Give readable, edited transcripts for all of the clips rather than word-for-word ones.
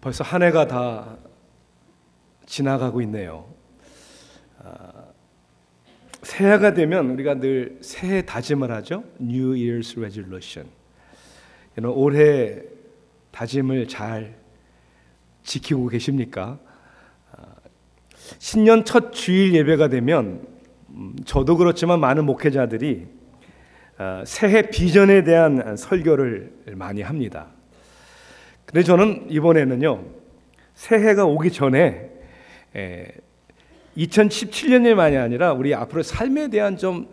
벌써 한 해가 다 지나가고 있네요. 새해가 되면 우리가 늘 새해 다짐을 하죠. New Year's Resolution. 올해 다짐을 잘 지키고 계십니까? 신년 첫 주일 예배가 되면 저도 그렇지만 많은 목회자들이 새해 비전에 대한 설교를 많이 합니다. 근데 저는 이번에는요, 새해가 오기 전에 2017년만이 아니라 우리 앞으로 삶에 대한 좀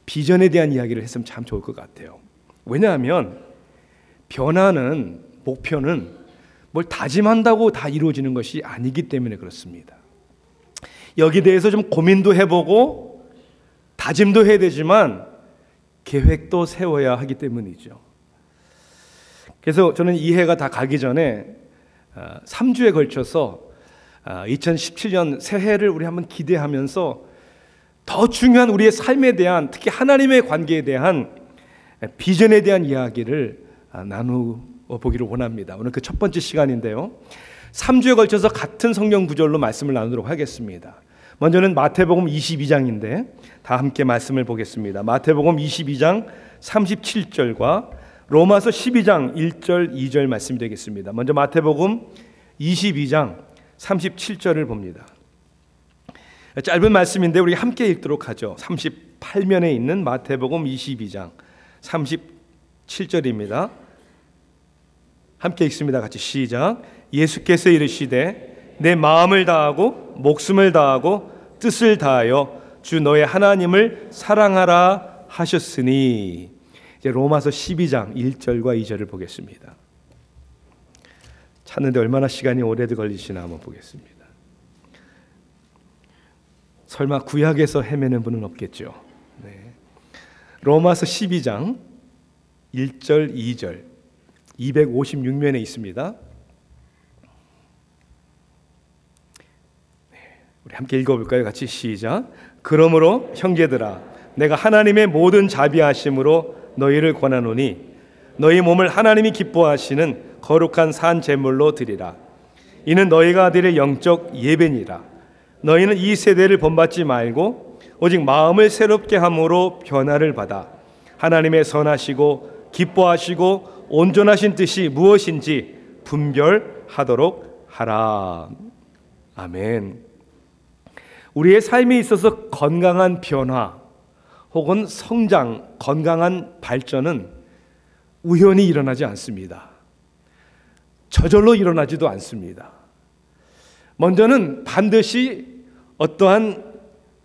비전에 대한 이야기를 했으면 참 좋을 것 같아요. 왜냐하면 변화는, 목표는 뭘 다짐한다고 다 이루어지는 것이 아니기 때문에 그렇습니다. 여기 대해서 좀 고민도 해보고 다짐도 해야 되지만 계획도 세워야 하기 때문이죠. 그래서 저는 이 해가 다 가기 전에 3주에 걸쳐서 2017년 새해를 우리 한번 기대하면서 더 중요한 우리의 삶에 대한, 특히 하나님의 관계에 대한 비전에 대한 이야기를 나누어 보기를 원합니다. 오늘 그 첫 번째 시간인데요, 3주에 걸쳐서 같은 성경 구절로 말씀을 나누도록 하겠습니다. 먼저는 마태복음 22장인데 다 함께 말씀을 보겠습니다. 마태복음 22장 37절과 로마서 12장 1절 2절 말씀이 되겠습니다. 먼저 마태복음 22장 37절을 봅니다. 짧은 말씀인데 우리 함께 읽도록 하죠. 38면에 있는 마태복음 22장 37절입니다. 함께 읽습니다. 같이 시작. 예수께서 이르시되 내 마음을 다하고 목숨을 다하고 뜻을 다하여 주 너의 하나님을 사랑하라 하셨으니. 이제 로마서 12장 1절과 2절을 보겠습니다. 찾는데 얼마나 시간이 오래 걸리시나 한번 보겠습니다. 설마 구약에서 헤매는 분은 없겠죠. 네. 로마서 12장 1절 2절 256면에 있습니다. 우리 함께 읽어볼까요? 같이 시작. 그러므로 형제들아, 내가 하나님의 모든 자비하심으로 너희를 권하노니 너희 몸을 하나님이 기뻐하시는 거룩한 산 제물로 드리라. 이는 너희가 드릴 영적 예배니라. 너희는 이 세대를 본받지 말고 오직 마음을 새롭게 함으로 변화를 받아 하나님의 선하시고 기뻐하시고 온전하신 뜻이 무엇인지 분별하도록 하라. 아멘. 우리의 삶에 있어서 건강한 변화 혹은 성장, 건강한 발전은 우연히 일어나지 않습니다. 저절로 일어나지도 않습니다. 먼저는 반드시 어떠한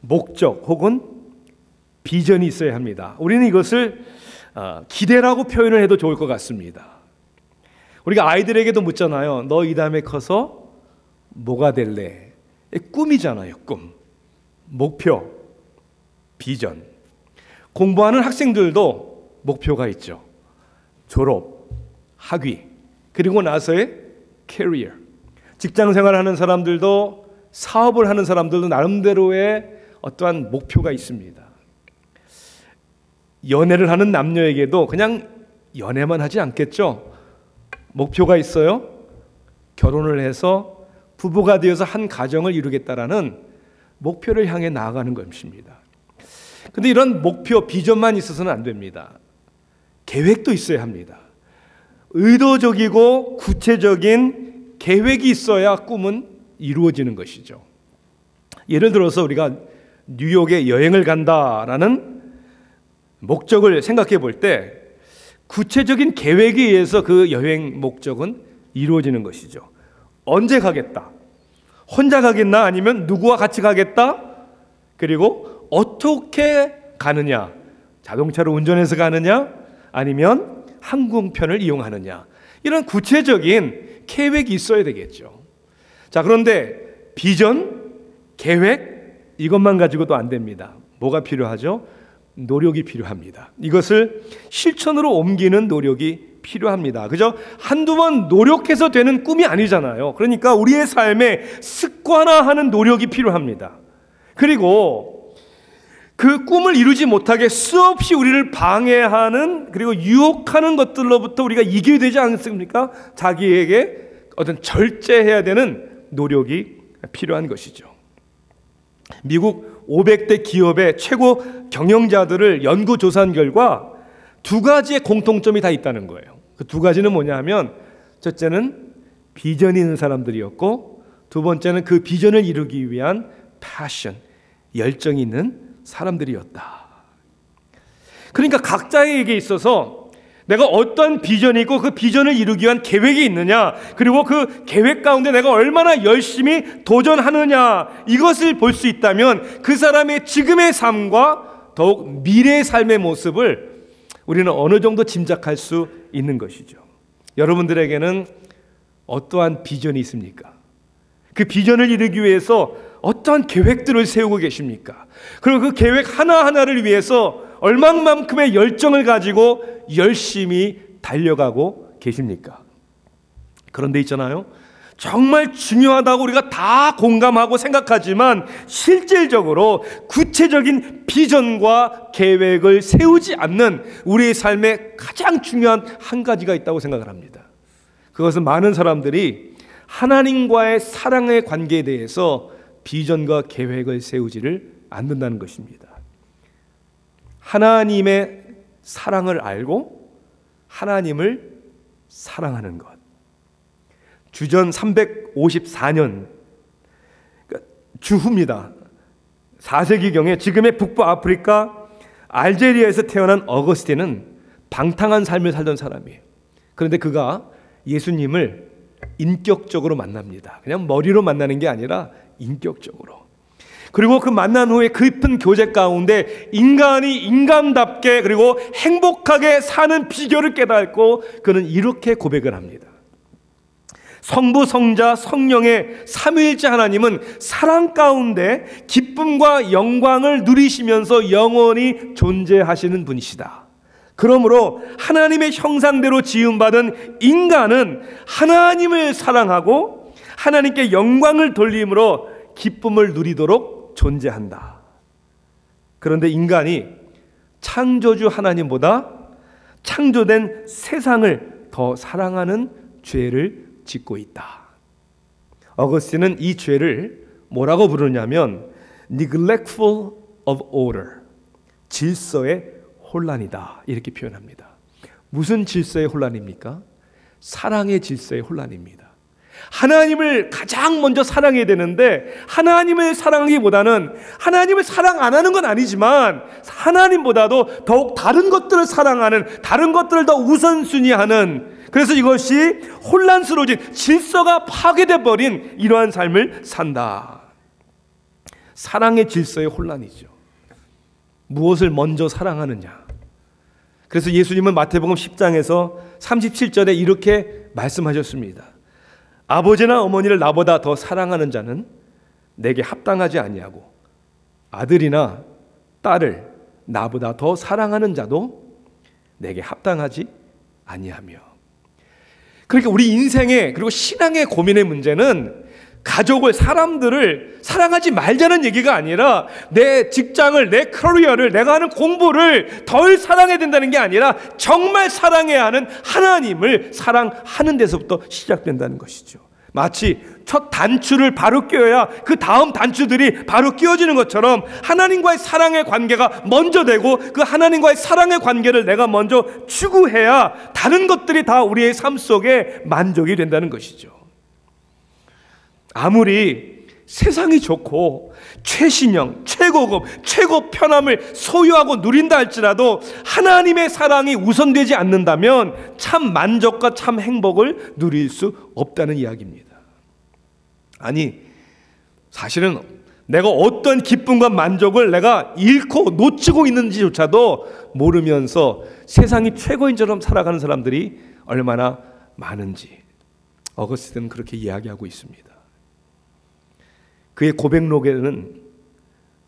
목적 혹은 비전이 있어야 합니다. 우리는 이것을 기대라고 표현을 해도 좋을 것 같습니다. 우리가 아이들에게도 묻잖아요. 너 이 다음에 커서 뭐가 될래? 꿈이잖아요. 꿈, 목표, 비전. 공부하는 학생들도 목표가 있죠. 졸업, 학위, 그리고 나서의 캐리어. 직장생활 하는 사람들도, 사업을 하는 사람들도 나름대로의 어떠한 목표가 있습니다. 연애를 하는 남녀에게도 그냥 연애만 하지 않겠죠. 목표가 있어요. 결혼을 해서 부부가 되어서 한 가정을 이루겠다라는 목표를 향해 나아가는 것입니다. 그런데 이런 목표, 비전만 있어서는 안 됩니다. 계획도 있어야 합니다. 의도적이고 구체적인 계획이 있어야 꿈은 이루어지는 것이죠. 예를 들어서 우리가 뉴욕에 여행을 간다라는 목적을 생각해 볼 때 구체적인 계획에 의해서 그 여행 목적은 이루어지는 것이죠. 언제 가겠다? 혼자 가겠나? 아니면 누구와 같이 가겠다? 그리고 어떻게 가느냐? 자동차로 운전해서 가느냐? 아니면 항공편을 이용하느냐? 이런 구체적인 계획이 있어야 되겠죠. 자, 그런데 비전, 계획 이것만 가지고도 안 됩니다. 뭐가 필요하죠? 노력이 필요합니다. 이것을 실천으로 옮기는 노력이 필요합니다. 그죠? 한두 번 노력해서 되는 꿈이 아니잖아요. 그러니까 우리의 삶에 습관화하는 노력이 필요합니다. 그리고 그 꿈을 이루지 못하게 수없이 우리를 방해하는, 그리고 유혹하는 것들로부터 우리가 이겨야 되지 않습니까? 자기에게 어떤 절제해야 되는 노력이 필요한 것이죠. 미국 500대 기업의 최고 경영자들을 연구조사한 결과 두 가지의 공통점이 다 있다는 거예요. 그 두 가지는 뭐냐 하면, 첫째는 비전이 있는 사람들이었고, 두 번째는 그 비전을 이루기 위한 패션, 열정이 있는 사람들이었다. 그러니까 각자에게 있어서 내가 어떤 비전이 있고 그 비전을 이루기 위한 계획이 있느냐, 그리고 그 계획 가운데 내가 얼마나 열심히 도전하느냐, 이것을 볼 수 있다면 그 사람의 지금의 삶과 더욱 미래의 삶의 모습을 우리는 어느 정도 짐작할 수 있는 것이죠. 여러분들에게는 어떠한 비전이 있습니까? 그 비전을 이루기 위해서 어떠한 계획들을 세우고 계십니까? 그리고 그 계획 하나하나를 위해서 얼마만큼의 열정을 가지고 열심히 달려가고 계십니까? 그런데 있잖아요, 정말 중요하다고 우리가 다 공감하고 생각하지만 실질적으로 구체적인 비전과 계획을 세우지 않는 우리의 삶에 가장 중요한 한 가지가 있다고 생각을 합니다. 그것은 많은 사람들이 하나님과의 사랑의 관계에 대해서 비전과 계획을 세우지를 않는다는 것입니다. 하나님의 사랑을 알고 하나님을 사랑하는 것. 주전 354년 주후입니다. 4세기경에 지금의 북부 아프리카 알제리아에서 태어난 어거스틴은 방탕한 삶을 살던 사람이에요. 그런데 그가 예수님을 인격적으로 만납니다. 그냥 머리로 만나는 게 아니라 인격적으로. 그리고 그 만난 후에 깊은 교제 가운데 인간이 인간답게 그리고 행복하게 사는 비결을 깨닫고 그는 이렇게 고백을 합니다. 성부, 성자, 성령의 삼위일체 하나님은 사랑 가운데 기쁨과 영광을 누리시면서 영원히 존재하시는 분이시다. 그러므로 하나님의 형상대로 지음받은 인간은 하나님을 사랑하고 하나님께 영광을 돌림으로 기쁨을 누리도록 존재한다. 그런데 인간이 창조주 하나님보다 창조된 세상을 더 사랑하는 죄를 짓고 있다. 어거스틴은 이 죄를 뭐라고 부르냐면 neglectful of order, 질서의 혼란이다, 이렇게 표현합니다. 무슨 질서의 혼란입니까? 사랑의 질서의 혼란입니다. 하나님을 가장 먼저 사랑해야 되는데 하나님을 사랑하기보다는 하나님을 사랑 안 하는 건 아니지만 하나님보다도 더욱 다른 것들을 사랑하는, 다른 것들을 더 우선순위하는, 그래서 이것이 혼란스러워진, 질서가 파괴돼 버린 이러한 삶을 산다. 사랑의 질서의 혼란이죠. 무엇을 먼저 사랑하느냐. 그래서 예수님은 마태복음 10장에서 37절에 이렇게 말씀하셨습니다. 아버지나 어머니를 나보다 더 사랑하는 자는 내게 합당하지 아니하고 아들이나 딸을 나보다 더 사랑하는 자도 내게 합당하지 아니하며. 그러니까 우리 인생의 그리고 신앙의 고민의 문제는 가족을, 사람들을 사랑하지 말자는 얘기가 아니라 내 직장을, 내 커리어를, 내가 하는 공부를 덜 사랑해야 된다는 게 아니라 정말 사랑해야 하는 하나님을 사랑하는 데서부터 시작된다는 것이죠. 마치 첫 단추를 바로 끼워야 그 다음 단추들이 바로 끼워지는 것처럼 하나님과의 사랑의 관계가 먼저 되고 그 하나님과의 사랑의 관계를 내가 먼저 추구해야 다른 것들이 다 우리의 삶 속에 만족이 된다는 것이죠. 아무리 세상이 좋고 최신형, 최고급, 최고 편함을 소유하고 누린다 할지라도 하나님의 사랑이 우선되지 않는다면 참 만족과 참 행복을 누릴 수 없다는 이야기입니다. 아니, 사실은 내가 어떤 기쁨과 만족을 내가 잃고 놓치고 있는지조차도 모르면서 세상이 최고인처럼 살아가는 사람들이 얼마나 많은지 어거스틴은 그렇게 이야기하고 있습니다. 그의 고백록에는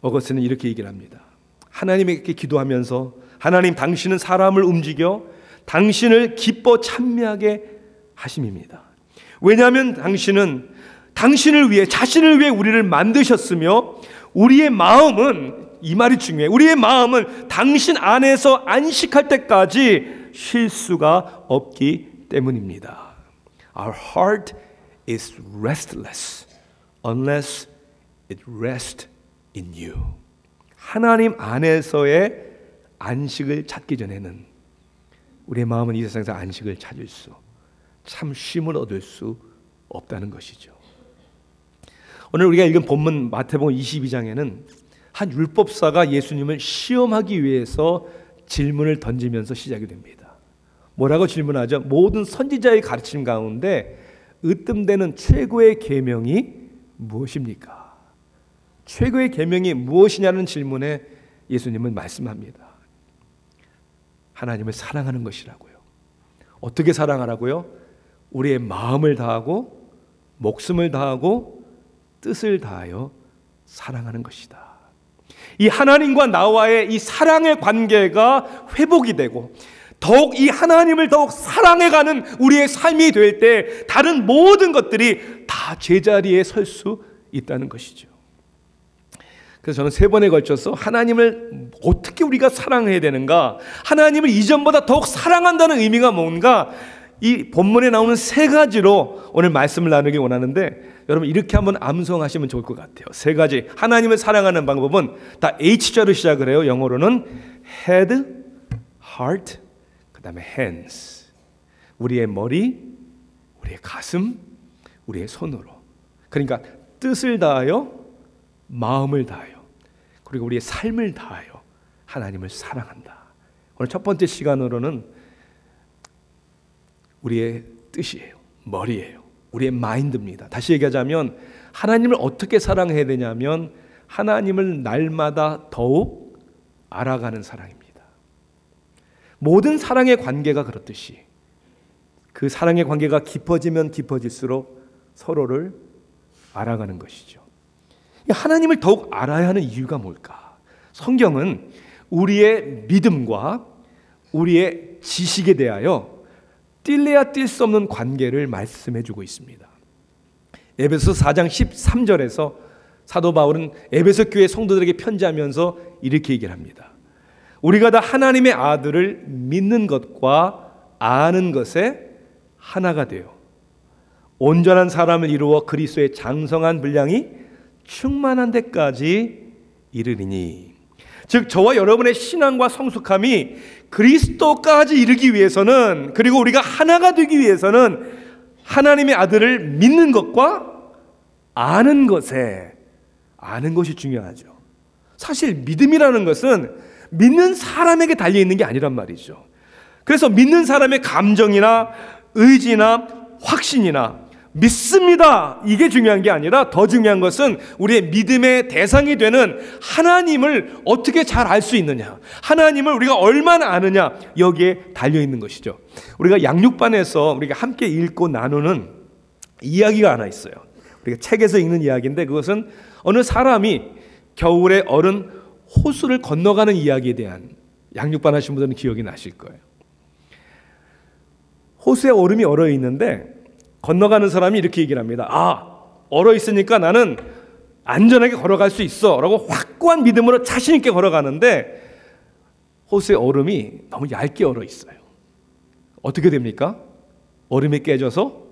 어거스틴은 이렇게 얘기를 합니다. 하나님에게 기도하면서 하나님, 당신은 사람을 움직여 당신을 기뻐 찬미하게 하심입니다. 왜냐하면 당신은 당신을 위해, 자신을 위해 우리를 만드셨으며 우리의 마음은, 이 말이 중요해요, 우리의 마음은 당신 안에서 안식할 때까지 쉴 수가 없기 때문입니다. Our heart is restless unless it rests in you. 하나님 안에서의 안식을 찾기 전에는 우리의 마음은 이 세상에서 안식을 찾을 수, 참 쉼을 얻을 수 없다는 것이죠. 오늘 우리가 읽은 본문 마태복음 22장에는 한 율법사가 예수님을 시험하기 위해서 질문을 던지면서 시작이 됩니다. 뭐라고 질문하죠? 모든 선지자의 가르침 가운데 으뜸되는 최고의 계명이 무엇입니까? 최고의 계명이 무엇이냐는 질문에 예수님은 말씀합니다. 하나님을 사랑하는 것이라고요. 어떻게 사랑하라고요? 우리의 마음을 다하고 목숨을 다하고 뜻을 다하여 사랑하는 것이다. 이 하나님과 나와의 이 사랑의 관계가 회복이 되고 더욱 이 하나님을 더욱 사랑해가는 우리의 삶이 될 때 다른 모든 것들이 다 제자리에 설 수 있다는 것이죠. 그래서 저는 3번에 걸쳐서 하나님을 어떻게 우리가 사랑해야 되는가, 하나님을 이전보다 더욱 사랑한다는 의미가 뭔가, 이 본문에 나오는 3가지로 오늘 말씀을 나누기 원하는데, 여러분 이렇게 한번 암송하시면 좋을 것 같아요. 3가지 하나님을 사랑하는 방법은 다 H자로 시작을 해요. 영어로는 head, heart, 그 다음에 hands. 우리의 머리, 우리의 가슴, 우리의 손으로. 그러니까 뜻을 다하여, 마음을 다하여, 그리고 우리의 삶을 다하여 하나님을 사랑한다. 오늘 첫 번째 시간으로는 우리의 뜻이에요. 머리예요. 우리의 마인드입니다. 다시 얘기하자면 하나님을 어떻게 사랑해야 되냐면 하나님을 날마다 더욱 알아가는 사랑입니다. 모든 사랑의 관계가 그렇듯이 그 사랑의 관계가 깊어지면 깊어질수록 서로를 알아가는 것이죠. 하나님을 더욱 알아야 하는 이유가 뭘까? 성경은 우리의 믿음과 우리의 지식에 대하여 뛸래야 뛸 수 없는 관계를 말씀해 주고 있습니다. 에베소서 4장 13절에서 사도 바울은 에베소 교회 성도들에게 편지하면서 이렇게 얘기를 합니다. 우리가 다 하나님의 아들을 믿는 것과 아는 것에 하나가 되어 온전한 사람을 이루어 그리스도의 장성한 분량이 충만한 데까지 이르리니, 즉 저와 여러분의 신앙과 성숙함이 그리스도까지 이르기 위해서는, 그리고 우리가 하나가 되기 위해서는 하나님의 아들을 믿는 것과 아는 것에, 아는 것이 중요하죠. 사실 믿음이라는 것은 믿는 사람에게 달려있는 게 아니란 말이죠. 그래서 믿는 사람의 감정이나 의지나 확신이나 믿습니다, 이게 중요한 게 아니라 더 중요한 것은 우리의 믿음의 대상이 되는 하나님을 어떻게 잘 알 수 있느냐, 하나님을 우리가 얼마나 아느냐, 여기에 달려있는 것이죠. 우리가 양육반에서 우리가 함께 읽고 나누는 이야기가 하나 있어요. 우리가 책에서 읽는 이야기인데 그것은 어느 사람이 겨울에 얼은 호수를 건너가는 이야기에 대한, 양육반 하신 분들은 기억이 나실 거예요. 호수에 얼음이 얼어 있는데 건너가는 사람이 이렇게 얘기를 합니다. 얼어 있으니까 나는 안전하게 걸어갈 수 있어 라고 확고한 믿음으로 자신 있게 걸어가는데 호수의 얼음이 너무 얇게 얼어 있어요. 어떻게 됩니까? 얼음이 깨져서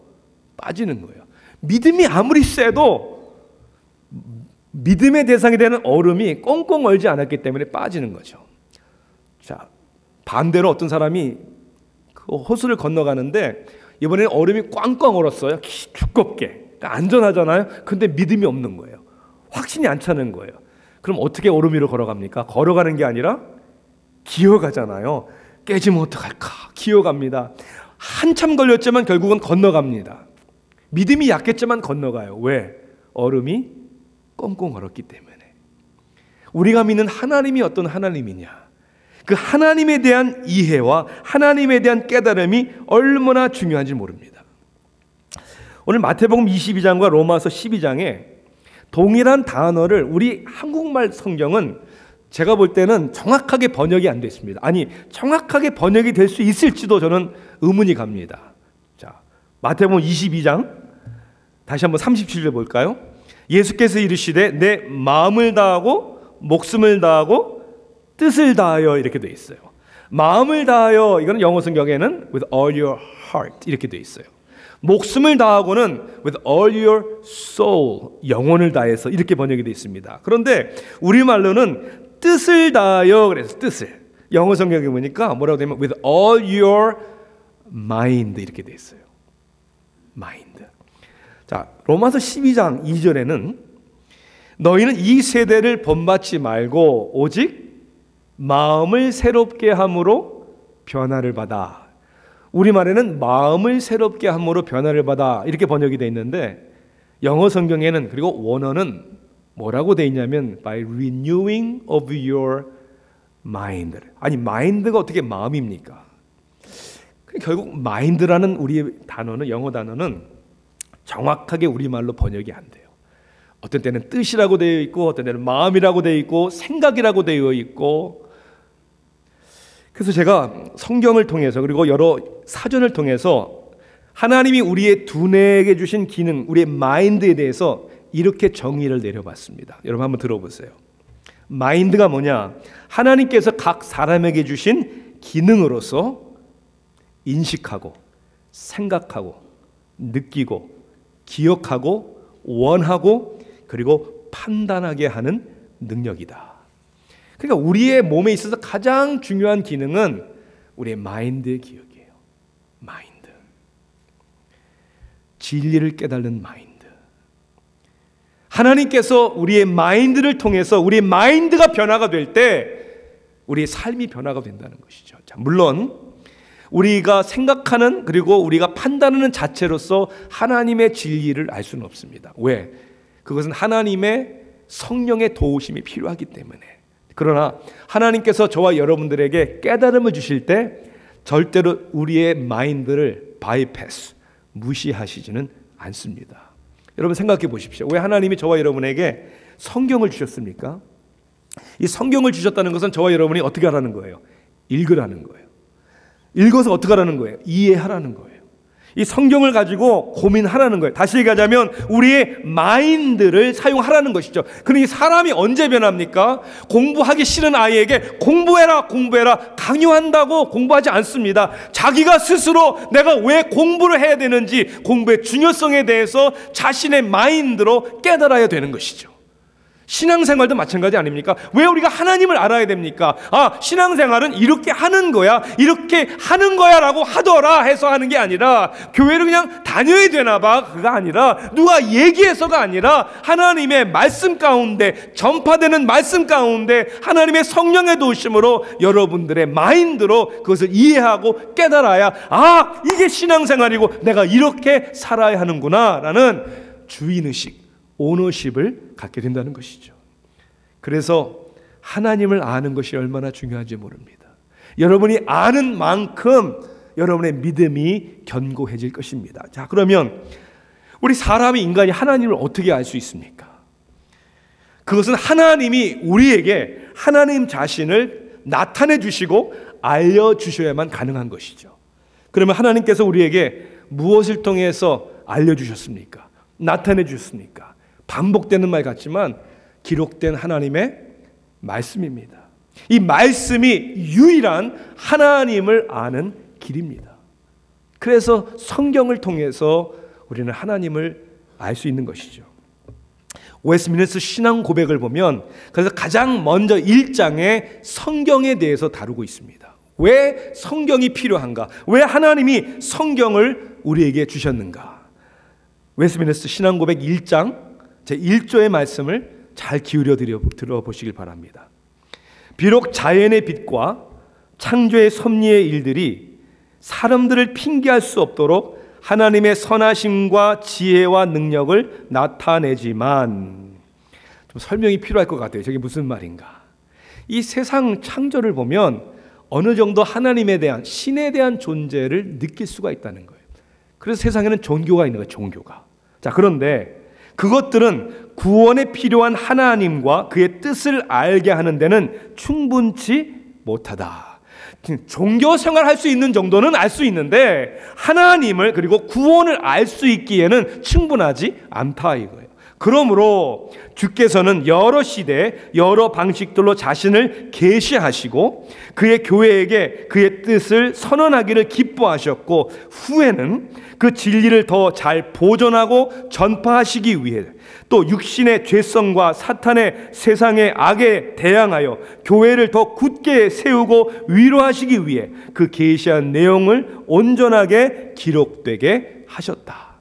빠지는 거예요. 믿음이 아무리 세도 믿음의 대상이 되는 얼음이 꽁꽁 얼지 않았기 때문에 빠지는 거죠. 자, 반대로 어떤 사람이 그 호수를 건너가는데 이번에는 얼음이 꽝꽝 얼었어요. 두껍게. 그러니까 안전하잖아요. 근데 믿음이 없는 거예요. 확신이 안 차는 거예요. 그럼 어떻게 얼음 위로 걸어갑니까? 걸어가는 게 아니라 기어가잖아요. 깨지면 어떡할까? 기어갑니다. 한참 걸렸지만 결국은 건너갑니다. 믿음이 약했지만 건너가요. 왜? 얼음이 꽁꽁 얼었기 때문에. 우리가 믿는 하나님이 어떤 하나님이냐, 그 하나님에 대한 이해와 하나님에 대한 깨달음이 얼마나 중요한지 모릅니다. 오늘 마태복음 22장과 로마서 12장에 동일한 단어를 우리 한국말 성경은 제가 볼 때는 정확하게 번역이 안 됐습니다. 아니, 정확하게 번역이 될 수 있을지도 저는 의문이 갑니다. 자, 마태복음 22장 다시 한번 37절 볼까요? 예수께서 이르시되 내 마음을 다하고 목숨을 다하고 뜻을 다하여, 이렇게 돼 있어요. 마음을 다하여, 이거는 영어 성경에는 with all your heart 이렇게 돼 있어요. 목숨을 다하고는 with all your soul, 영혼을 다해서 이렇게 번역이 되어 있습니다. 그런데 우리말로는 뜻을 다하여 그래서 뜻을, 영어 성경에 보니까 뭐라고 되면 with all your mind 이렇게 되어 있어요. mind. 자, 로마서 12장 2절에는 너희는 이 세대를 본받지 말고 오직 마음을 새롭게 함으로 변화를 받아. 우리말에는 마음을 새롭게 함으로 변화를 받아 이렇게 번역이 되어 있는데 영어 성경에는 그리고 원어는 뭐라고 되어 있냐면 by renewing of your mind. 아니 마인드가 어떻게 마음입니까? 결국 mind라는 우리의 단어는 영어 단어는 정확하게 우리말로 번역이 안 돼요. 어떤 때는 뜻이라고 되어 있고 어떤 때는 마음이라고 되어 있고 생각이라고 되어 있고. 그래서 제가 성경을 통해서 그리고 여러 사전을 통해서 하나님이 우리의 두뇌에게 주신 기능, 우리의 마인드에 대해서 이렇게 정의를 내려봤습니다. 여러분 한번 들어보세요. 마인드가 뭐냐? 하나님께서 각 사람에게 주신 기능으로서 인식하고 생각하고 느끼고 기억하고 원하고 그리고 판단하게 하는 능력이다. 그러니까 우리의 몸에 있어서 가장 중요한 기능은 우리의 마인드의 기억이에요. 마인드. 진리를 깨달는 마인드. 하나님께서 우리의 마인드를 통해서 우리의 마인드가 변화가 될 때 우리의 삶이 변화가 된다는 것이죠. 자, 물론 우리가 생각하는 그리고 우리가 판단하는 자체로서 하나님의 진리를 알 수는 없습니다. 왜? 그것은 하나님의 성령의 도우심이 필요하기 때문에. 그러나 하나님께서 저와 여러분들에게 깨달음을 주실 때 절대로 우리의 마인드를 바이패스, 무시하시지는 않습니다. 여러분 생각해 보십시오. 왜 하나님이 저와 여러분에게 성경을 주셨습니까? 이 성경을 주셨다는 것은 저와 여러분이 어떻게 하라는 거예요? 읽으라는 거예요. 읽어서 어떻게 하라는 거예요? 이해하라는 거예요. 이 성경을 가지고 고민하라는 거예요. 다시 얘기하자면 우리의 마인드를 사용하라는 것이죠. 그러니 사람이 언제 변합니까? 공부하기 싫은 아이에게 공부해라 강요한다고 공부하지 않습니다. 자기가 스스로 내가 왜 공부를 해야 되는지 공부의 중요성에 대해서 자신의 마인드로 깨달아야 되는 것이죠. 신앙생활도 마찬가지 아닙니까? 왜 우리가 하나님을 알아야 됩니까? 아, 신앙생활은 이렇게 하는 거야, 이렇게 하는 거야 라고 하더라 해서 하는 게 아니라 교회를 그냥 다녀야 되나 봐, 그가 아니라 누가 얘기해서가 아니라 하나님의 말씀 가운데 전파되는 말씀 가운데 하나님의 성령의 도우심으로 여러분들의 마인드로 그것을 이해하고 깨달아야 아, 이게 신앙생활이고 내가 이렇게 살아야 하는구나 라는 주인의식, 오너십을 갖게 된다는 것이죠. 그래서 하나님을 아는 것이 얼마나 중요한지 모릅니다. 여러분이 아는 만큼 여러분의 믿음이 견고해질 것입니다. 자, 그러면 우리 사람이 인간이 하나님을 어떻게 알 수 있습니까? 그것은 하나님이 우리에게 하나님 자신을 나타내 주시고 알려주셔야만 가능한 것이죠. 그러면 하나님께서 우리에게 무엇을 통해서 알려주셨습니까? 나타내 주셨습니까? 반복되는 말 같지만 기록된 하나님의 말씀입니다. 이 말씀이 유일한 하나님을 아는 길입니다. 그래서 성경을 통해서 우리는 하나님을 알 수 있는 것이죠. 웨스트민스터 신앙 고백을 보면 그래서 가장 먼저 1장에 성경에 대해서 다루고 있습니다. 왜 성경이 필요한가? 왜 하나님이 성경을 우리에게 주셨는가? 웨스트민스터 신앙 고백 1장 제1조의 말씀을 잘 기울여 들어보시길 바랍니다. 비록 자연의 빛과 창조의 섭리의 일들이 사람들을 핑계할 수 없도록 하나님의 선하심과 지혜와 능력을 나타내지만, 좀 설명이 필요할 것 같아요. 저게 무슨 말인가? 이 세상 창조를 보면 어느 정도 하나님에 대한, 신에 대한 존재를 느낄 수가 있다는 거예요. 그래서 세상에는 종교가 있는 거예요. 종교가. 자, 그런데 그것들은 구원에 필요한 하나님과 그의 뜻을 알게 하는 데는 충분치 못하다. 종교 생활할 수 있는 정도는 알 수 있는데 하나님을 그리고 구원을 알 수 있기에는 충분하지 않다 이거예요. 그러므로 주께서는 여러 시대 여러 방식들로 자신을 계시하시고 그의 교회에게 그의 뜻을 선언하기를 기뻐하셨고 후에는 그 진리를 더 잘 보존하고 전파하시기 위해 또 육신의 죄성과 사탄의 세상의 악에 대항하여 교회를 더 굳게 세우고 위로하시기 위해 그 계시한 내용을 온전하게 기록되게 하셨다.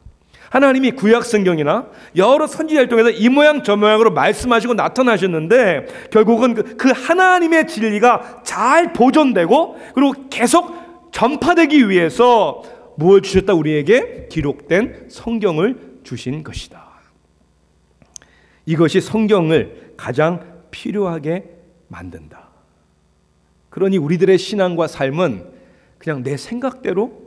하나님이 구약 성경이나 여러 선지자를 통해서 이 모양 저 모양으로 말씀하시고 나타나셨는데 결국은 그 하나님의 진리가 잘 보존되고 그리고 계속 전파되기 위해서 무엇을 주셨다? 우리에게 기록된 성경을 주신 것이다. 이것이 성경을 가장 필요하게 만든다. 그러니 우리들의 신앙과 삶은 그냥 내 생각대로,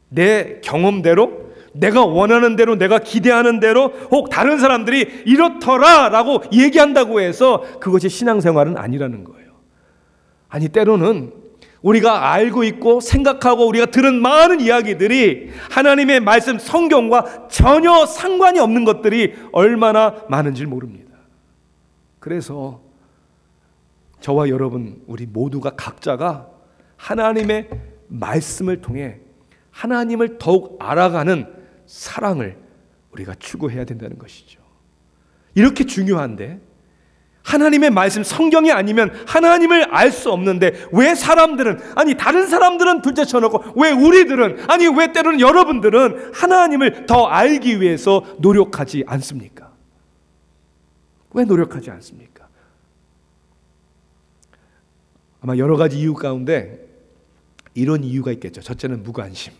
내 경험대로, 내가 원하는 대로, 내가 기대하는 대로, 혹 다른 사람들이 이렇더라 라고 얘기한다고 해서 그것이 신앙생활은 아니라는 거예요. 아니, 때로는 우리가 알고 있고 생각하고 우리가 들은 많은 이야기들이 하나님의 말씀 성경과 전혀 상관이 없는 것들이 얼마나 많은지 모릅니다. 그래서 저와 여러분 우리 모두가 각자가 하나님의 말씀을 통해 하나님을 더욱 알아가는 사랑을 우리가 추구해야 된다는 것이죠. 이렇게 중요한데 하나님의 말씀 성경이 아니면 하나님을 알 수 없는데 왜 사람들은, 아니 다른 사람들은 둘째 쳐놓고 왜 우리들은, 아니 왜 때로는 여러분들은 하나님을 더 알기 위해서 노력하지 않습니까? 왜 노력하지 않습니까? 아마 여러 가지 이유 가운데 이런 이유가 있겠죠. 첫째는 무관심.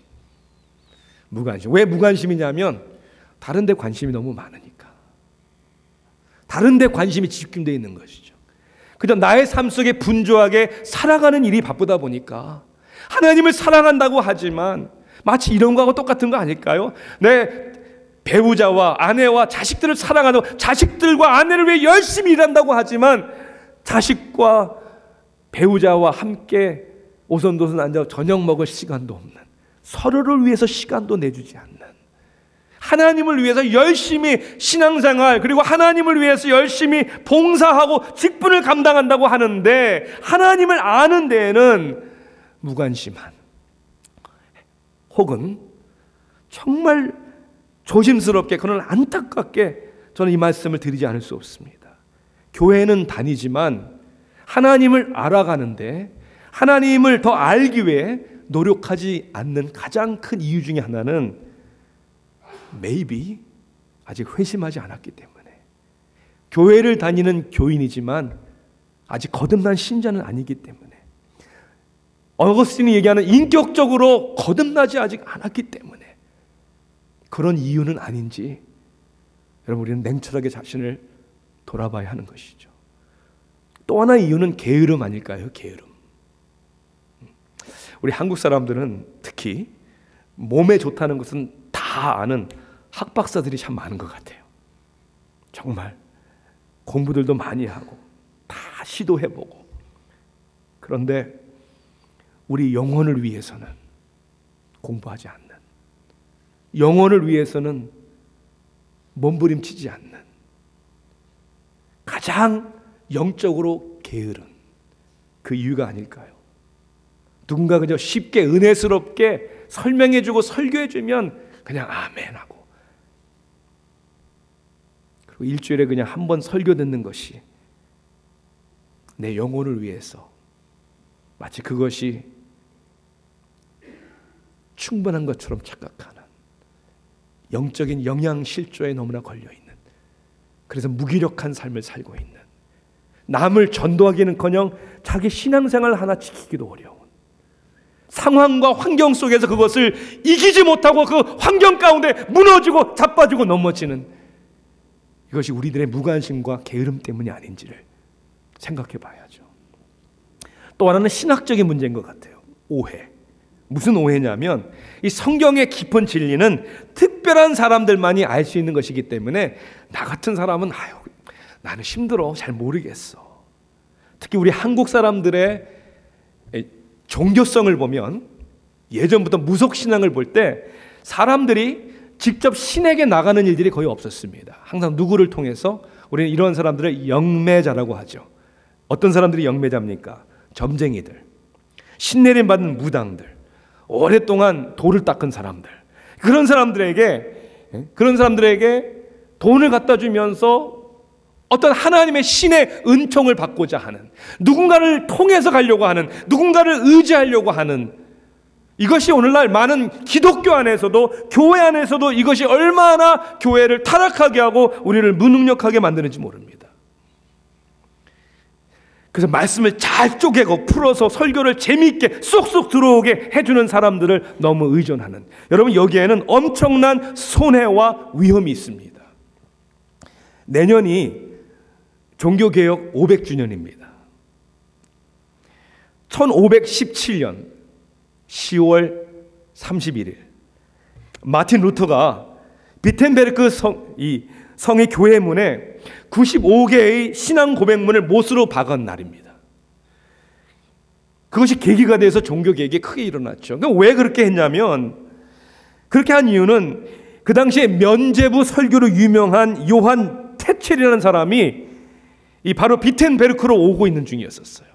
왜 무관심이냐면 다른 데 관심이 너무 많으니까. 다른 데 관심이 집중되어 있는 것이죠. 그저 나의 삶 속에 분주하게 살아가는 일이 바쁘다 보니까 하나님을 사랑한다고 하지만 마치 이런 거하고 똑같은 거 아닐까요? 내 배우자와 아내와 자식들을 사랑한다고 자식들과 아내를 위해 열심히 일한다고 하지만 자식과 배우자와 함께 오손도손 앉아 저녁 먹을 시간도 없는, 서로를 위해서 시간도 내주지 않는, 하나님을 위해서 열심히 신앙생활 그리고 하나님을 위해서 열심히 봉사하고 직분을 감당한다고 하는데 하나님을 아는 데에는 무관심한, 혹은 정말 조심스럽게 그러나 안타깝게 저는 이 말씀을 드리지 않을 수 없습니다. 교회는 다니지만 하나님을 알아가는데 하나님을 더 알기 위해 노력하지 않는 가장 큰 이유 중에 하나는 maybe 아직 회심하지 않았기 때문에, 교회를 다니는 교인이지만 아직 거듭난 신자는 아니기 때문에, 어거스틴이 얘기하는 인격적으로 거듭나지 아직 않았기 때문에 그런 이유는 아닌지 여러분 우리는 냉철하게 자신을 돌아봐야 하는 것이죠. 또 하나의 이유는 게으름 아닐까요? 게으름. 우리 한국 사람들은 특히 몸에 좋다는 것은 다 아는 학박사들이 참 많은 것 같아요. 정말 공부들도 많이 하고 다 시도해보고. 그런데 우리 영혼을 위해서는 공부하지 않는, 영혼을 위해서는 몸부림치지 않는, 가장 영적으로 게으른 그 이유가 아닐까요? 누군가 그저 쉽게 은혜스럽게 설명해주고 설교해주면 그냥 아멘하고, 그리고 일주일에 그냥 한 번 설교 듣는 것이 내 영혼을 위해서 마치 그것이 충분한 것처럼 착각하는, 영적인 영양실조에 너무나 걸려있는, 그래서 무기력한 삶을 살고 있는, 남을 전도하기는커녕 자기 신앙생활 하나 지키기도 어려운, 상황과 환경 속에서 그것을 이기지 못하고 그 환경 가운데 무너지고 자빠지고 넘어지는, 이것이 우리들의 무관심과 게으름 때문이 아닌지를 생각해 봐야죠. 또 하나는 신학적인 문제인 것 같아요. 오해. 무슨 오해냐면 이 성경의 깊은 진리는 특별한 사람들만이 알 수 있는 것이기 때문에 나 같은 사람은 나는 힘들어, 잘 모르겠어. 특히 우리 한국 사람들의 종교성을 보면 예전부터 무속신앙을 볼 때 사람들이 직접 신에게 나가는 일들이 거의 없었습니다. 항상 누구를 통해서 우리는 이런 사람들을 영매자라고 하죠. 어떤 사람들이 영매자입니까? 점쟁이들, 신내림 받은 무당들, 오랫동안 돌을 닦은 사람들, 그런 사람들에게 돈을 갖다 주면서 어떤 하나님의 신의 은총을 받고자 하는, 누군가를 통해서 가려고 하는, 누군가를 의지하려고 하는, 이것이 오늘날 많은 기독교 안에서도, 교회 안에서도 이것이 얼마나 교회를 타락하게 하고 우리를 무능력하게 만드는지 모릅니다. 그래서 말씀을 잘 쪼개고 풀어서 설교를 재미있게 쏙쏙 들어오게 해주는 사람들을 너무 의존하는, 여러분, 여기에는 엄청난 손해와 위험이 있습니다. 내년이 종교개혁 500주년입니다. 1517년 10월 31일 마틴 루터가 비텐베르크 성의 교회 문에 95개의 신앙 고백문을 못으로 박은 날입니다. 그것이 계기가 돼서 종교개혁이 크게 일어났죠. 왜 그렇게 했냐면, 그렇게 한 이유는 그 당시에 면죄부 설교로 유명한 요한 테첼이라는 사람이 바로 비텐베르크로 오고 있는 중이었어요.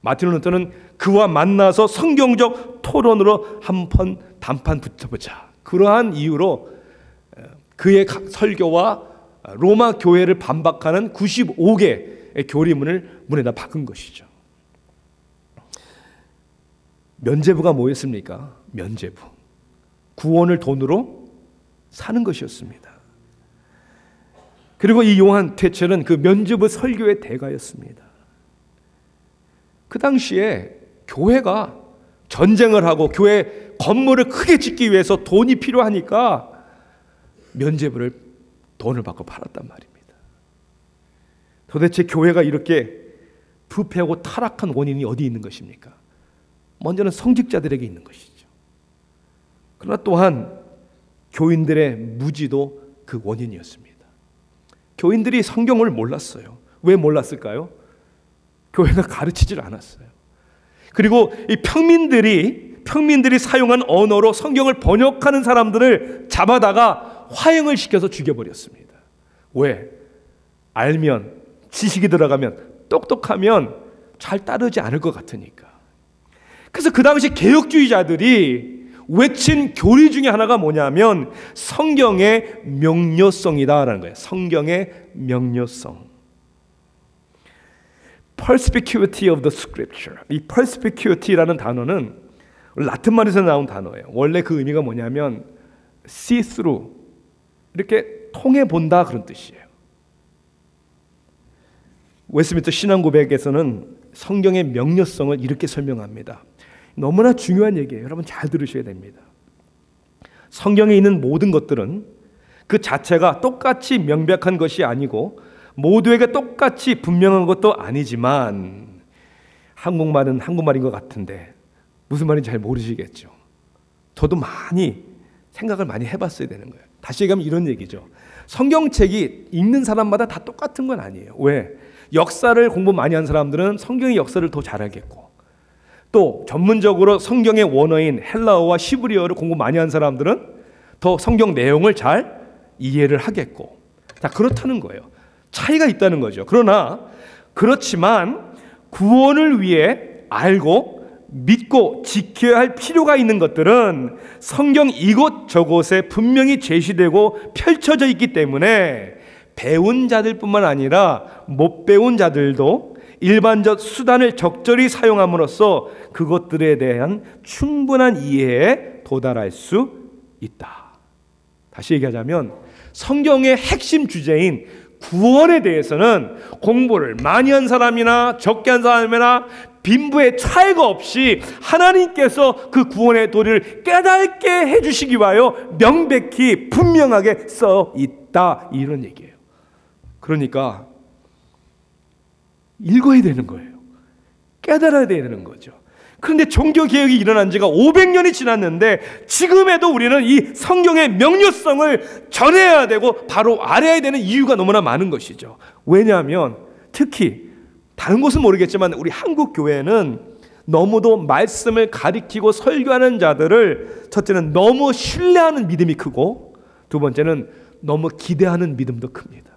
마틴 루터는 그와 만나서 성경적 토론으로 한번 단판 붙어보자, 그러한 이유로 그의 설교와 로마 교회를 반박하는 95개의 교리문을 문에다 박은 것이죠. 면죄부가 뭐였습니까? 면죄부, 구원을 돈으로 사는 것이었습니다. 그리고 이 요한 테첼은 그 면죄부 설교의 대가였습니다. 그 당시에 교회가 전쟁을 하고 교회 건물을 크게 짓기 위해서 돈이 필요하니까 면죄부를 돈을 받고 팔았단 말입니다. 도대체 교회가 이렇게 부패하고 타락한 원인이 어디 있는 것입니까? 먼저는 성직자들에게 있는 것이죠. 그러나 또한 교인들의 무지도 그 원인이었습니다. 교인들이 성경을 몰랐어요. 왜 몰랐을까요? 교회가 가르치질 않았어요. 그리고 이 평민들이 사용한 언어로 성경을 번역하는 사람들을 잡아다가 화형을 시켜서 죽여버렸습니다. 왜? 알면, 지식이 들어가면, 똑똑하면 잘 따르지 않을 것 같으니까. 그래서 그 당시 개혁주의자들이 외친 교리 중에 하나가 뭐냐면 성경의 명료성이다라는 거예요. 성경의 명료성. Perspicuity of the Scripture. 이 perspicuity라는 단어는 라틴 말에서 나온 단어예요. 원래 그 의미가 뭐냐면 see through, 이렇게 통해 본다, 그런 뜻이에요. 웨스트민스터 신앙고백에서는 성경의 명료성을 이렇게 설명합니다. 너무나 중요한 얘기예요. 여러분 잘 들으셔야 됩니다. 성경에 있는 모든 것들은 그 자체가 똑같이 명백한 것이 아니고 모두에게 똑같이 분명한 것도 아니지만, 한국말은 한국말인 것 같은데 무슨 말인지 잘 모르시겠죠. 저도 생각을 많이 해봤어야 되는 거예요. 다시 얘기하면 이런 얘기죠. 성경책이 읽는 사람마다 다 똑같은 건 아니에요. 왜? 역사를 공부 많이 한 사람들은 성경의 역사를 더 잘 알겠고, 또 전문적으로 성경의 원어인 헬라어와 시브리어를 공부 많이 한 사람들은 더 성경 내용을 잘 이해를 하겠고, 자, 그렇다는 거예요. 차이가 있다는 거죠. 그렇지만 구원을 위해 알고 믿고 지켜야 할 필요가 있는 것들은 성경 이곳저곳에 분명히 제시되고 펼쳐져 있기 때문에 배운 자들뿐만 아니라 못 배운 자들도 일반적 수단을 적절히 사용함으로써 그것들에 대한 충분한 이해에 도달할 수 있다. 다시 얘기하자면 성경의 핵심 주제인 구원에 대해서는 공부를 많이 한 사람이나 적게 한 사람이나 빈부의 차이가 없이 하나님께서 그 구원의 도리를 깨닫게 해주시기 위하여 명백히 분명하게 써 있다, 이런 얘기예요. 그러니까 읽어야 되는 거예요. 깨달아야 되는 거죠. 그런데 종교개혁이 일어난 지가 500년이 지났는데 지금에도 우리는 이 성경의 명료성을 전해야 되고 바로 알아야 되는 이유가 너무나 많은 것이죠. 왜냐하면 특히 다른 곳은 모르겠지만 우리 한국 교회는 너무도 말씀을 가리키고 설교하는 자들을 첫째는 너무 신뢰하는 믿음이 크고, 두 번째는 너무 기대하는 믿음도 큽니다.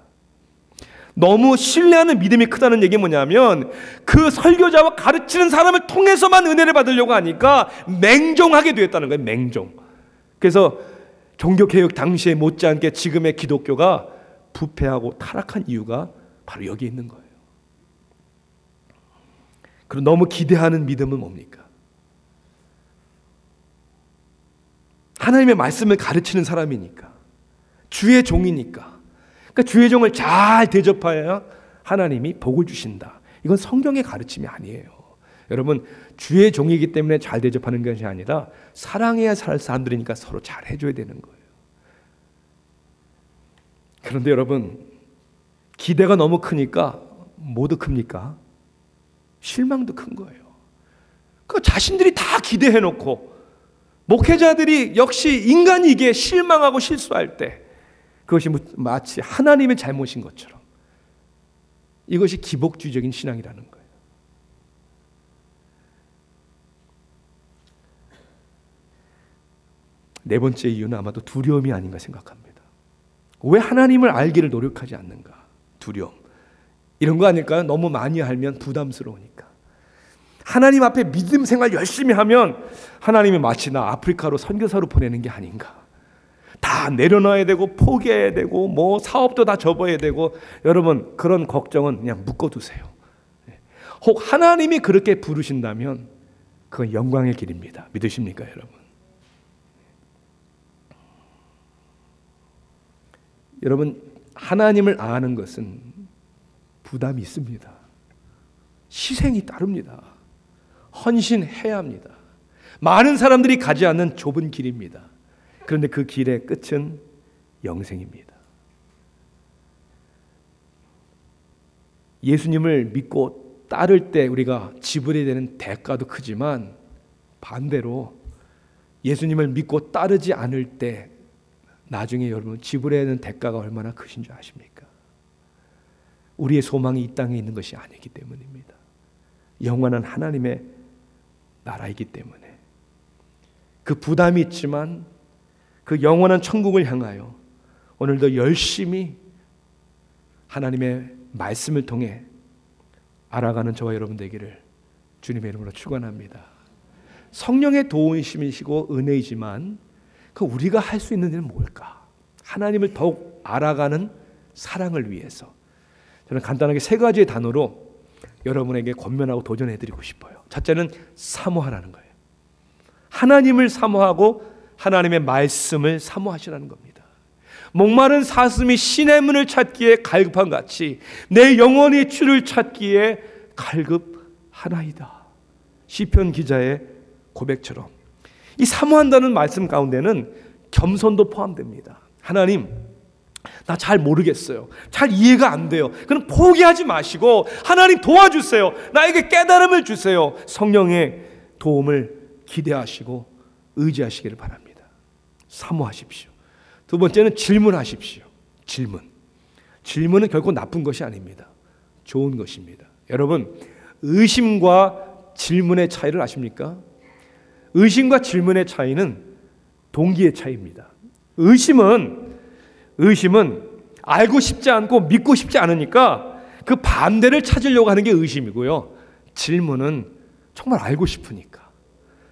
너무 신뢰하는 믿음이 크다는 얘기는 뭐냐면 그 설교자와 가르치는 사람을 통해서만 은혜를 받으려고 하니까 맹종하게 되었다는 거예요. 맹종. 그래서 종교개혁 당시에 못지않게 지금의 기독교가 부패하고 타락한 이유가 바로 여기 있는 거예요. 그리고 너무 기대하는 믿음은 뭡니까? 하나님의 말씀을 가르치는 사람이니까, 주의 종이니까, 그러니까 주의 종을 잘 대접하여야 하나님이 복을 주신다. 이건 성경의 가르침이 아니에요. 여러분, 주의 종이기 때문에 잘 대접하는 것이 아니라 사랑해야 살 사람들이니까 서로 잘 해줘야 되는 거예요. 그런데 여러분, 기대가 너무 크니까 뭐도 큽니까? 실망도 큰 거예요. 그 자신들이 다 기대해놓고 목회자들이 역시 인간이기에 실망하고 실수할 때 그것이 마치 하나님의 잘못인 것처럼, 이것이 기복주의적인 신앙이라는 거예요. 네 번째 이유는 아마도 두려움이 아닌가 생각합니다. 왜 하나님을 알기를 노력하지 않는가? 두려움. 이런 거 아닐까요? 너무 많이 알면 부담스러우니까. 하나님 앞에 믿음 생활 열심히 하면 하나님이 마치 나 아프리카로 선교사로 보내는 게 아닌가. 다 내려놔야 되고 포기해야 되고 뭐 사업도 다 접어야 되고, 여러분 그런 걱정은 그냥 묶어두세요. 혹 하나님이 그렇게 부르신다면 그건 영광의 길입니다. 믿으십니까 여러분? 여러분, 하나님을 아는 것은 부담이 있습니다. 희생이 따릅니다. 헌신해야 합니다. 많은 사람들이 가지 않는 좁은 길입니다. 그런데 그 길의 끝은 영생입니다. 예수님을 믿고 따를 때 우리가 지불해야 되는 대가도 크지만, 반대로 예수님을 믿고 따르지 않을 때 나중에 여러분 지불해야 하는 대가가 얼마나 크신 줄 아십니까? 우리의 소망이 이 땅에 있는 것이 아니기 때문입니다. 영원한 하나님의 나라이기 때문에 그 부담이 있지만 그 영원한 천국을 향하여 오늘도 열심히 하나님의 말씀을 통해 알아가는 저와 여러분 되기를 주님의 이름으로 축원합니다. 성령의 도우심이시고 은혜이지만 그 우리가 할 수 있는 일은 뭘까? 하나님을 더욱 알아가는 사랑을 위해서 저는 간단하게 세 가지의 단어로 여러분에게 권면하고 도전해드리고 싶어요. 첫째는 사모하라는 거예요. 하나님을 사모하고 하나님의 말씀을 사모하시라는 겁니다. 목마른 사슴이 시냇물을 찾기에 갈급한 같이 내 영혼이 주를 찾기에 갈급하나이다. 시편 기자의 고백처럼 이 사모한다는 말씀 가운데는 겸손도 포함됩니다. 하나님, 나 잘 모르겠어요. 잘 이해가 안 돼요. 그럼 포기하지 마시고 하나님 도와주세요. 나에게 깨달음을 주세요. 성령의 도움을 기대하시고 의지하시기를 바랍니다. 사모하십시오. 두 번째는 질문하십시오. 질문은 결코 나쁜 것이 아닙니다. 좋은 것입니다. 여러분, 의심과 질문의 차이를 아십니까? 의심과 질문의 차이는 동기의 차이입니다. 의심은 알고 싶지 않고 믿고 싶지 않으니까 그 반대를 찾으려고 하는 게 의심이고요. 질문은 정말 알고 싶으니까,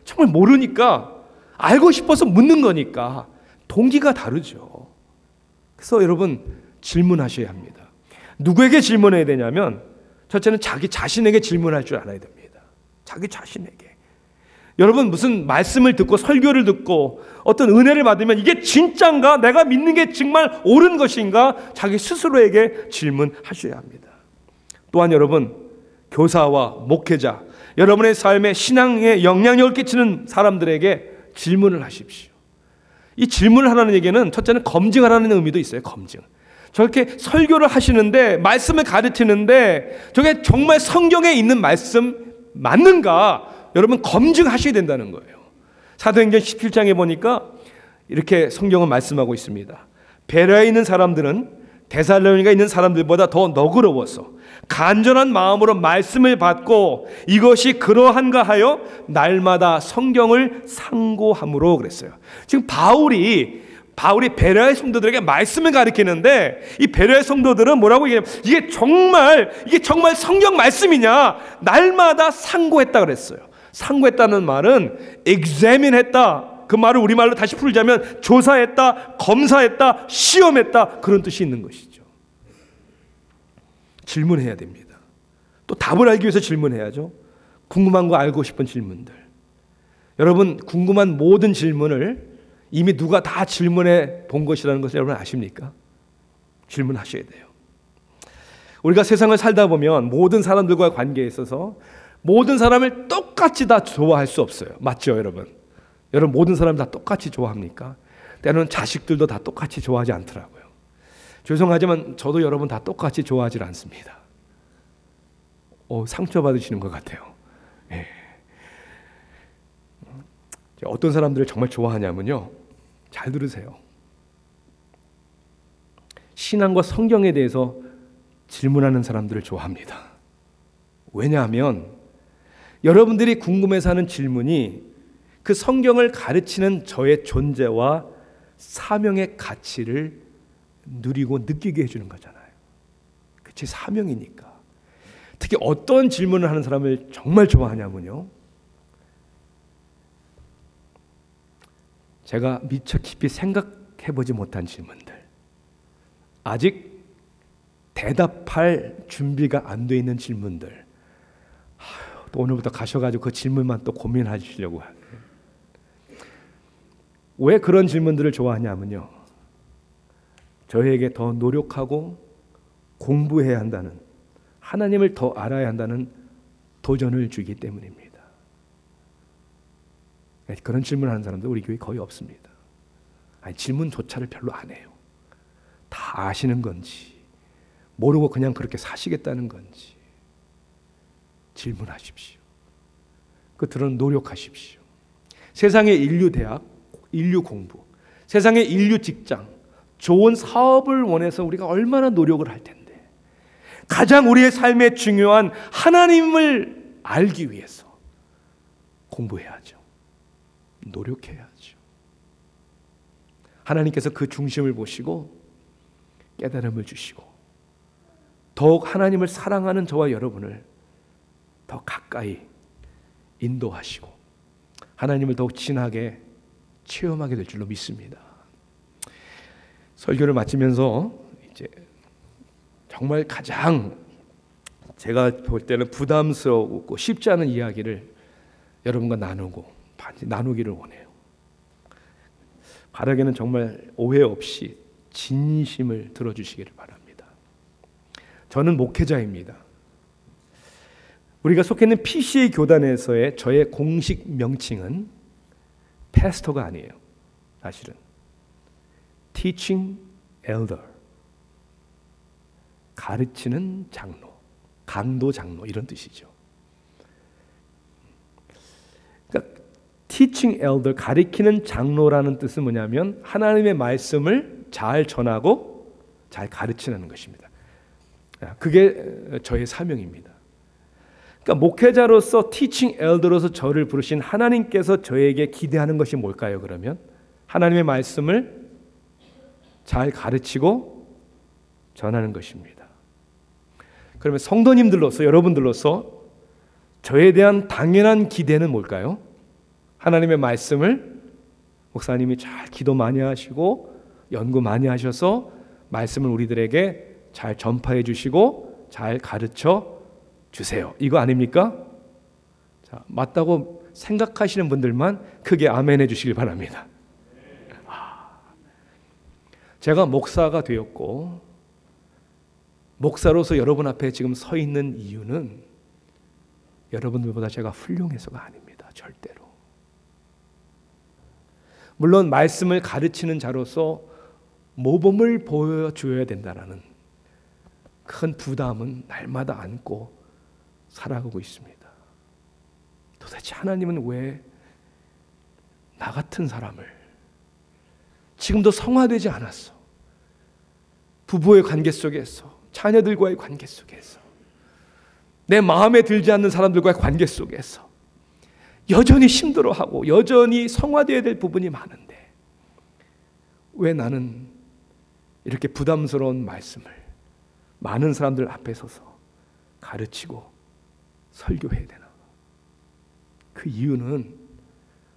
정말 모르니까 알고 싶어서 묻는 거니까 동기가 다르죠. 그래서 여러분, 질문하셔야 합니다. 누구에게 질문해야 되냐면, 첫째는 자기 자신에게 질문할 줄 알아야 됩니다. 자기 자신에게. 여러분, 무슨 말씀을 듣고 설교를 듣고 어떤 은혜를 받으면 이게 진짠가? 내가 믿는 게 정말 옳은 것인가? 자기 스스로에게 질문하셔야 합니다. 또한 여러분, 교사와 목회자, 여러분의 삶에 신앙에 영향력을 끼치는 사람들에게 질문을 하십시오. 이 질문을 하라는 얘기는 첫째는 검증하라는 의미도 있어요. 검증. 저렇게 설교를 하시는데, 말씀을 가르치는데 저게 정말 성경에 있는 말씀 맞는가? 여러분, 검증하셔야 된다는 거예요. 사도행전 17장에 보니까 이렇게 성경은 말씀하고 있습니다. 베레아에 있는 사람들은 데살로니가에 있는 사람들보다 더 너그러워서 간절한 마음으로 말씀을 받고 이것이 그러한가 하여 날마다 성경을 상고함으로 그랬어요. 지금 바울이 바울이 베레아의 성도들에게 말씀을 가르치는데 이 베레아의 성도들은 뭐라고 얘기하냐면 이게 정말 성경 말씀이냐? 날마다 상고했다 그랬어요. 상고했다는 말은 examine했다. 그 말을 우리말로 다시 풀자면 조사했다, 검사했다, 시험했다 그런 뜻이 있는 것이죠. 질문해야 됩니다. 또 답을 알기 위해서 질문해야죠. 궁금한 거 알고 싶은 질문들. 여러분 궁금한 모든 질문을 이미 누가 다 질문해 본 것이라는 것을 여러분 아십니까? 질문하셔야 돼요. 우리가 세상을 살다 보면 모든 사람들과의 관계에 있어서 모든 사람을 똑같이 다 좋아할 수 없어요. 맞죠, 여러분? 여러분 모든 사람 다 똑같이 좋아합니까? 때로는 자식들도 다 똑같이 좋아하지 않더라고요. 죄송하지만 저도 여러분 다 똑같이 좋아하지 않습니다. 상처받으시는 것 같아요. 예. 어떤 사람들을 정말 좋아하냐면요. 잘 들으세요. 신앙과 성경에 대해서 질문하는 사람들을 좋아합니다. 왜냐하면 여러분들이 궁금해서 하는 질문이 그 성경을 가르치는 저의 존재와 사명의 가치를 누리고 느끼게 해주는 거잖아요. 제 사명이니까. 특히 어떤 질문을 하는 사람을 정말 좋아하냐면요. 제가 미처 깊이 생각해보지 못한 질문들, 아직 대답할 준비가 안 돼 있는 질문들, 또 오늘부터 가셔가지고 그 질문만 또 고민하시려고 하네요. 왜 그런 질문들을 좋아하냐면요, 저에게 더 노력하고 공부해야 한다는, 하나님을 더 알아야 한다는 도전을 주기 때문입니다. 그런 질문하는 사람들 우리 교회 거의 없습니다. 질문조차를 별로 안 해요. 다 아시는 건지 모르고 그냥 그렇게 사시겠다는 건지 질문하십시오. 그들은 노력하십시오. 세상의 인류 대학, 인류 공부, 세상의 인류 직장, 좋은 사업을 원해서 우리가 얼마나 노력을 할 텐데 가장 우리의 삶에 중요한 하나님을 알기 위해서 공부해야죠. 노력해야죠. 하나님께서 그 중심을 보시고 깨달음을 주시고 더욱 하나님을 사랑하는 저와 여러분을 더 가까이 인도하시고 하나님을 더욱 진하게 체험하게 될 줄로 믿습니다. 설교를 마치면서 이제 정말 가장 제가 볼 때는 부담스럽고 쉽지 않은 이야기를 여러분과 나누기를 원해요. 바라기는 정말 오해 없이 진심을 들어주시기를 바랍니다. 저는 목회자입니다. 우리가 속해 있는 PCA 교단에서의 저의 공식 명칭은 패스터가 아니에요. 사실은 Teaching Elder, 가르치는 장로, 강도 장로 이런 뜻이죠. 그러니까 Teaching Elder, 가르치는 장로라는 뜻은 뭐냐면 하나님의 말씀을 잘 전하고 잘 가르치는 것입니다. 그게 저의 사명입니다. 그러니까 목회자로서 Teaching Elder로서 저를 부르신 하나님께서 저에게 기대하는 것이 뭘까요? 그러면 하나님의 말씀을 잘 가르치고 전하는 것입니다. 그러면 성도님들로서 여러분들로서 저에 대한 당연한 기대는 뭘까요? 하나님의 말씀을 목사님이 잘 기도 많이 하시고 연구 많이 하셔서 말씀을 우리들에게 잘 전파해 주시고 잘 가르쳐 주세요. 이거 아닙니까? 자, 맞다고 생각하시는 분들만 크게 아멘 해주시길 바랍니다. 제가 목사가 되었고 목사로서 여러분 앞에 지금 서 있는 이유는 여러분들보다 제가 훌륭해서가 아닙니다. 절대로. 물론 말씀을 가르치는 자로서 모범을 보여줘야 된다는 큰 부담은 날마다 안고 살아가고 있습니다. 도대체 하나님은 왜 나 같은 사람을 지금도 성화되지 않았어. 부부의 관계 속에서, 자녀들과의 관계 속에서, 내 마음에 들지 않는 사람들과의 관계 속에서 여전히 힘들어하고 여전히 성화되어야 될 부분이 많은데 왜 나는 이렇게 부담스러운 말씀을 많은 사람들 앞에 서서 가르치고 설교해야 되나? 그 이유는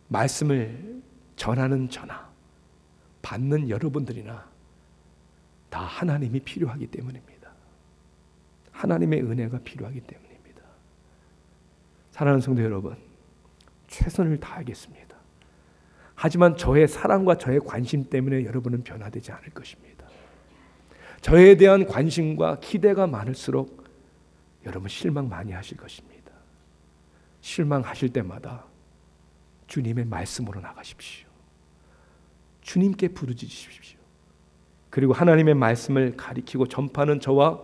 말씀을 전하는 저나 받는 여러분들이나 다 하나님이 필요하기 때문입니다. 하나님의 은혜가 필요하기 때문입니다. 사랑하는 성도 여러분, 최선을 다하겠습니다. 하지만 저의 사랑과 저의 관심 때문에 여러분은 변화되지 않을 것입니다. 저에 대한 관심과 기대가 많을수록 여러분 실망 많이 하실 것입니다. 실망하실 때마다 주님의 말씀으로 나가십시오. 주님께 부르짖으십시오. 그리고 하나님의 말씀을 가리키고 전파하는 저와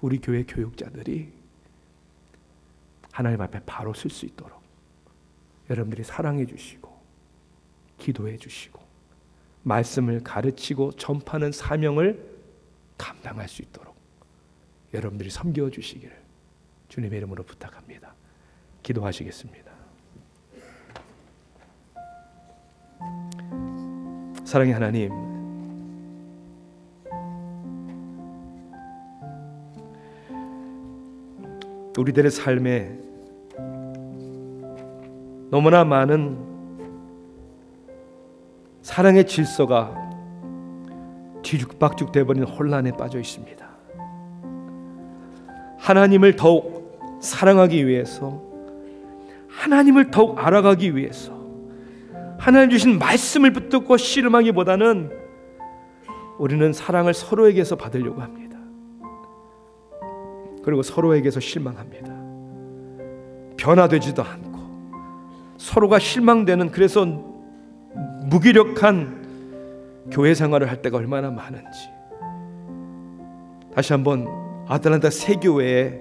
우리 교회 교육자들이 하나님 앞에 바로 설 수 있도록 여러분들이 사랑해 주시고 기도해 주시고 말씀을 가르치고 전파하는 사명을 감당할 수 있도록 여러분들이 섬겨 주시기를 주님의 이름으로 부탁합니다. 기도하시겠습니다. 사랑의 하나님, 우리들의 삶에 너무나 많은 사랑의 질서가 뒤죽박죽 되어버린 혼란에 빠져 있습니다. 하나님을 더욱 사랑하기 위해서, 하나님을 더욱 알아가기 위해서 하나님 주신 말씀을 붙들고 씨름하기보다는 우리는 사랑을 서로에게서 받으려고 합니다. 그리고 서로에게서 실망합니다. 변화되지도 않고 서로가 실망되는, 그래서 무기력한 교회 생활을 할 때가 얼마나 많은지 다시 한번 아틀란타 세교회에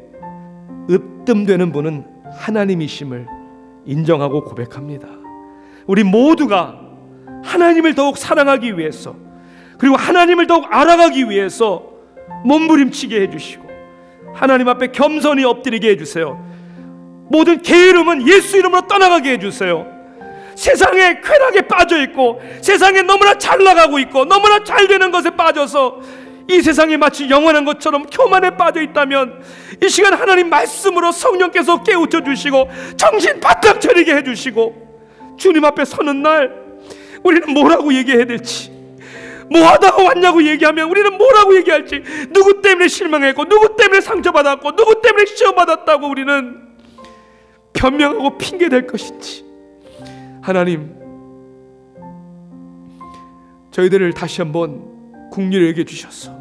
으뜸되는 분은 하나님이심을 인정하고 고백합니다. 우리 모두가 하나님을 더욱 사랑하기 위해서, 그리고 하나님을 더욱 알아가기 위해서 몸부림치게 해주시고 하나님 앞에 겸손히 엎드리게 해주세요. 모든 게으름은 예수 이름으로 떠나가게 해주세요. 세상에 쾌락에 빠져있고 세상에 너무나 잘 나가고 있고 너무나 잘 되는 것에 빠져서 이 세상이 마치 영원한 것처럼 교만에 빠져있다면 이 시간 하나님 말씀으로 성령께서 깨우쳐 주시고 정신 바짝 차리게 해주시고 주님 앞에 서는 날 우리는 뭐라고 얘기해야 될지, 뭐 하다가 왔냐고 얘기하면 우리는 뭐라고 얘기할지, 누구 때문에 실망했고 누구 때문에 상처받았고 누구 때문에 시험받았다고 우리는 변명하고 핑계댈 것인지, 하나님 저희들을 다시 한번 긍휼히 여겨 주셔서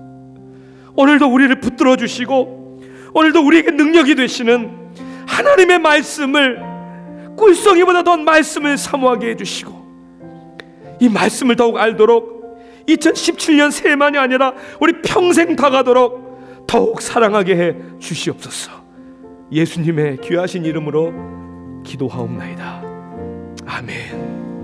오늘도 우리를 붙들어 주시고 오늘도 우리에게 능력이 되시는 하나님의 말씀을, 꿀송이보다 더 말씀을 사모하게 해주시고 이 말씀을 더욱 알도록 2017년 새해만이 아니라 우리 평생 다가도록 더욱 사랑하게 해 주시옵소서. 예수님의 귀하신 이름으로 기도하옵나이다. 아멘.